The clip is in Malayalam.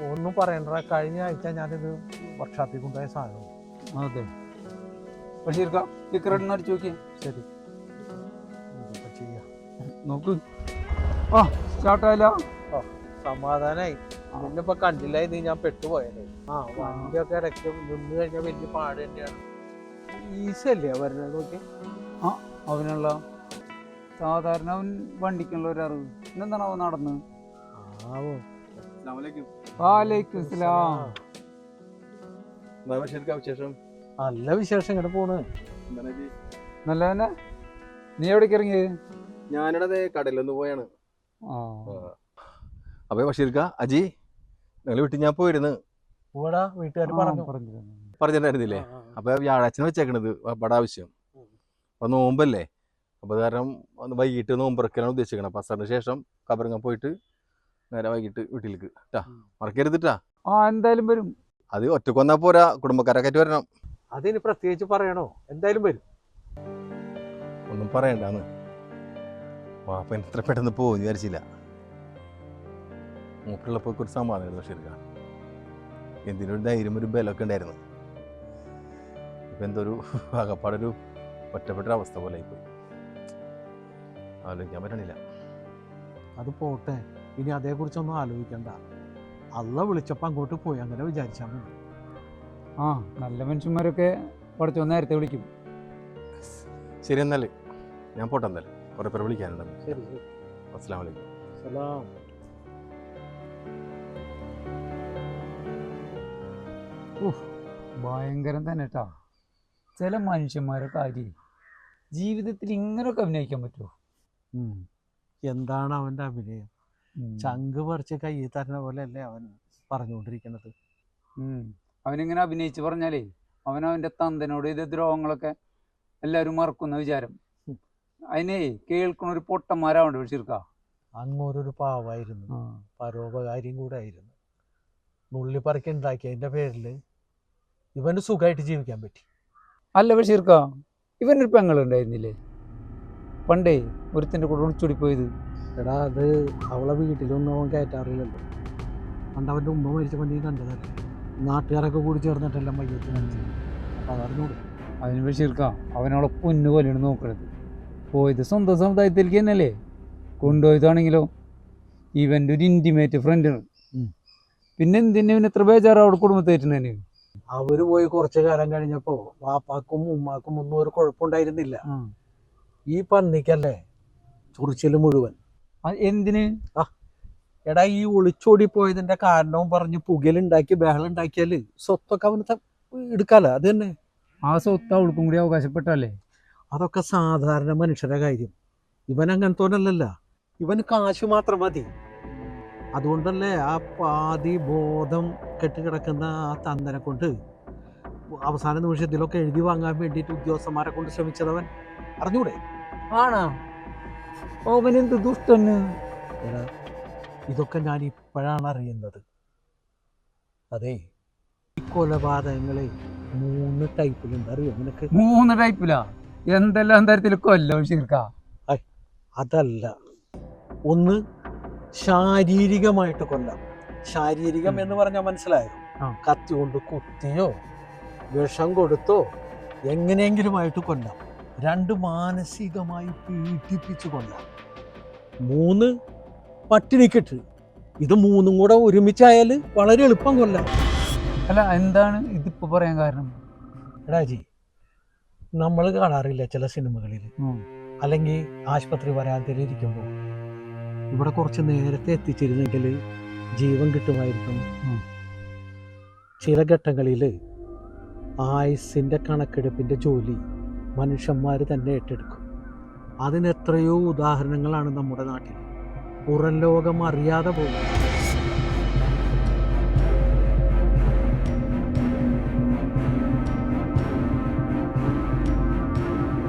ഒന്നും പറയണ്ട. കഴിഞ്ഞ ആഴ്ച ഞാനിത് വർക്ക്ഷോപ്പിൽ കൊണ്ടുപോയ സാധനം. അതെ ബഷീർക്ക ടിക്കറ്റ് അടിച്ചു നോക്കിയേ. ശരി ചെയ്യാം. നോക്ക്. ആ സ്റ്റാർട്ടായില്ല. സമാധാനായി. നിന്നിപ്പോ കണ്ടില്ലായിരുന്നു, ഞാൻ പെട്ടുപോയല്ലേ. വണ്ടിയൊക്കെ ഇടയ്ക്ക് നിന്ന് കഴിഞ്ഞാൽ വലിയ പാട് തന്നെയാണ്. ഈസല്ലേ വരുന്നത് നോക്കി. ആ അവനുള്ള സാധാരണ അവൻ വണ്ടിക്കുള്ള ഒരു അറിവ്. ഇന്നെന്താണ് അവൻ നടന്ന്? വാലൈക്കും സലാം. നല്ല വിശേഷം. ഇങ്ങനെ പോണ്. നല്ല തന്നെ. നീ എവിടേക്ക് ഇറങ്ങിയത്? ഞാനിവിടെ കടയിലൊന്ന് പോയാണ്. അപ്പൊ ബഷീർക്ക അജി നിങ്ങൾ വീട്ടിൽ ഞാൻ പോയിരുന്നു. വീട്ടുകാർ പറഞ്ഞിട്ടുണ്ടായിരുന്നില്ലേ? അപ്പൊ വ്യാഴാഴ്ച വെച്ചേക്കണത് പട ആവശ്യം. അപ്പൊ നോമ്പല്ലേ, അപ്പൊ കാരണം വൈകിട്ട് നോമ്പറക്കലാണ് ഉദ്ദേശിക്കണം. അപ്പൊ അസറിന് ശേഷം കബറിങ്ങ പോയിട്ട് നേരെ വൈകിട്ട് വീട്ടിലേക്ക് ട്ടാ. മറക്കരുതിട്ടാ. എന്തായാലും വരും. അത് ഒറ്റക്ക് വന്നാ പോരാ, കുടുംബക്കാരൊക്കെ ആയിട്ട് വരണം. അതിന് പ്രത്യേകിച്ച് പറയണോ? എന്തായാലും വരും. ഒന്നും പറയണ്ടാന്ന്. വാപ്പ എത്ര പെട്ടെന്ന് പോകുമെന്ന് വിചാരിച്ചില്ല. മൂപ്പുള്ളപ്പോ ഒരു സമാധാനം ബഷീർക്ക. എന്തിനൊരു ധൈര്യം ഒരു ബലമൊക്കെ ഉണ്ടായിരുന്നു. ഇപ്പൊ എന്തൊരു ആകപ്പാടൊരു ഒറ്റപ്പെട്ടൊരവസ്ഥ പോലെ ആയിപ്പോയി. ആലോചിക്കാൻ പറ്റണില്ല. അത് പോട്ടെ, ഇനി അതേക്കുറിച്ചൊന്നും ആലോചിക്കണ്ട. അള്ള വിളിച്ചപ്പോൾ അങ്ങോട്ട് പോയി, അങ്ങനെ വിചാരിച്ചാൽ മതി. നല്ല മനുഷ്യന്മാരൊക്കെ കുറച്ച് നേരത്തെ വിളിക്കും. ശരി എന്നാല് ഞാൻ പോട്ടെ. എന്നാല് കുറെ പേരെ വിളിക്കാനുണ്ടെന്ന്. ശരി. അസ്സലാമു അലൈക്കും. സലാം. ഭയങ്കരം തന്നെ കേട്ടാ. ചില മനുഷ്യന്മാരെ കാര്യം ജീവിതത്തിൽ ഇങ്ങനെയൊക്കെ അഭിനയിക്കാൻ പറ്റുമോ? എന്താണ് അവൻ്റെ അഭിനയം? ചങ്ക് പറിച്ച് കയ്യിൽ തരുന്ന പോലെ അല്ലേ അവൻ പറഞ്ഞുകൊണ്ടിരിക്കുന്നത്. അവനിങ്ങനെ അഭിനയിച്ച് പറഞ്ഞാലേ അവനവൻ്റെ തന്തനോട് ഇത് ദ്രോഹങ്ങളൊക്കെ എല്ലാവരും മറക്കുന്ന വിചാരം. അതിനെ കേൾക്കുന്ന ഒരു പൊട്ടന്മാരാവണ്ട ബഷീർക്ക. അങ്ങോരൊരു പാവായിരുന്നു, പരോപകാരിയും കൂടെ ആയിരുന്നു. നുള്ളിപ്പറിക്ക് ഉണ്ടാക്കിയതിൻ്റെ പേരിൽ ഇവന് സുഖമായിട്ട് ജീവിക്കാൻ പറ്റി. അല്ല ബഷീർക്ക, ഇവനൊരു പെങ്ങളുണ്ടായിരുന്നില്ലേ പണ്ടേ ഒരുത്തിൻ്റെ കൂടെ ഒളിച്ചോടി പോയത്? എടാ, അത് അവളെ വീട്ടിലൊന്നും അവൻ കയറ്റാറില്ലല്ലോ. പണ്ട് അവൻ്റെ ഉമ്മ മരിച്ചപ്പോൾ നീ കണ്ടതല്ലേ? നാട്ടുകാരൊക്കെ കൂടി ചേർന്നിട്ടെല്ലാം മയ്യത്ത് കാണിച്ചത്. അപ്പം അതറിഞ്ഞൂടെ? അതിന് ബഷീർക്ക അവനവളെ പൊന്നു പോലെയാണ് നോക്കണത്. പോയത് സ്വന്തം സമുദായത്തിലേക്ക് തന്നെയല്ലേ. കൊണ്ടുപോയതാണെങ്കിലോ ഇവൻ്റെ ഒരു ഇൻറ്റിമേറ്റ് ഫ്രണ്ടാണ്. പിന്നെ എന്തിനാ ഇവന് എത്ര ബേജാറാ അവിടെ കുടുംബത്തേറ്റുന്നതിന്? അവർ പോയി കുറച്ചു കാലം കഴിഞ്ഞപ്പോൾ വാപ്പാക്കും ഉമ്മാക്കും ഒന്നും ഒരു കുഴപ്പമുണ്ടായിരുന്നില്ല. ഈ പന്നിക്കല്ലേ ചൊറിച്ചിൽ മുഴുവൻ. എന്തിന്? എടാ, ഈ ഒളിച്ചോടി പോയതിന്റെ കാരണവും പറഞ്ഞ് പുകലുണ്ടാക്കി ബഹളുണ്ടാക്കിയാൽ സ്വത്തൊക്കെ അവന് എടുക്കാലോ. അത് തന്നെ. ആ സ്വത്ത് അവൾക്കും കൂടി അവകാശപ്പെട്ടല്ലേ? അതൊക്കെ സാധാരണ മനുഷ്യരുടെ കാര്യം. ഇവൻ അങ്ങനത്തോനല്ലല്ല. ഇവന് കാശ് മാത്രം മതി. അതുകൊണ്ടല്ലേ ആ പാതി ബോധം കെട്ടിക്കിടക്കുന്ന ആ തന്തനെ കൊണ്ട് അവസാന നിമിഷത്തിലൊക്കെ എഴുതി വാങ്ങാൻ വേണ്ടിയിട്ട് ഉദ്യോഗസ്ഥന്മാരെ കൊണ്ട് ശ്രമിച്ചതവൻ. അറിഞ്ഞൂടെ? ആണോ? അവനെന്ത് ദുഷ്ടന്. ഇതൊക്കെ ഞാൻ ഇപ്പോഴാണ് അറിയുന്നത്. അതെ, ഈ കൊലപാതകങ്ങളെ 3 ടൈപ്പിലുണ്ട്. അറിയോ നിനക്ക്? 3 ടൈപ്പിലാ? എന്തെല്ലാം തരത്തിൽ കൊല്ലം ശീർക്ക? അതല്ല, ഒന്ന് ശാരീരികമായിട്ട് കൊല്ലാം. ശാരീരികം എന്ന് പറഞ്ഞാൽ മനസ്സിലായോ? കത്തി കൊണ്ട് കുത്തിയോ വിഷം കൊടുത്തോ എങ്ങനെയെങ്കിലുമായിട്ട് കൊല്ലാം. 2 മാനസികമായി പീഡിപ്പിച്ച് കൊല്ലാം. 3 പട്ടിണിക്കിട്ട്. ഇത് 3ഉം കൂടെ ഒരുമിച്ചായാൽ വളരെ എളുപ്പം കൊല്ലാം. അല്ല, എന്താണ് ഇതിപ്പോ പറയാൻ കാരണം? എടാ ജി, നമ്മൾ കാണാറില്ല ചില സിനിമകളിൽ, അല്ലെങ്കിൽ ആശുപത്രി വരാതിരിക്കുമ്പോൾ ഇവിടെ കുറച്ച് നേരത്തെ എത്തിച്ചിരുന്നെങ്കിൽ ജീവൻ കിട്ടുമായിരിക്കും. ചില ഘട്ടങ്ങളിൽ ആയുസിൻ്റെ കണക്കെടുപ്പിൻ്റെ ജോലി മനുഷ്യന്മാർ തന്നെ ഏറ്റെടുക്കും. അതിനെത്രയോ ഉദാഹരണങ്ങളാണ് നമ്മുടെ നാട്ടിൽ. പുറം ലോകം അറിയാതെ പോകും.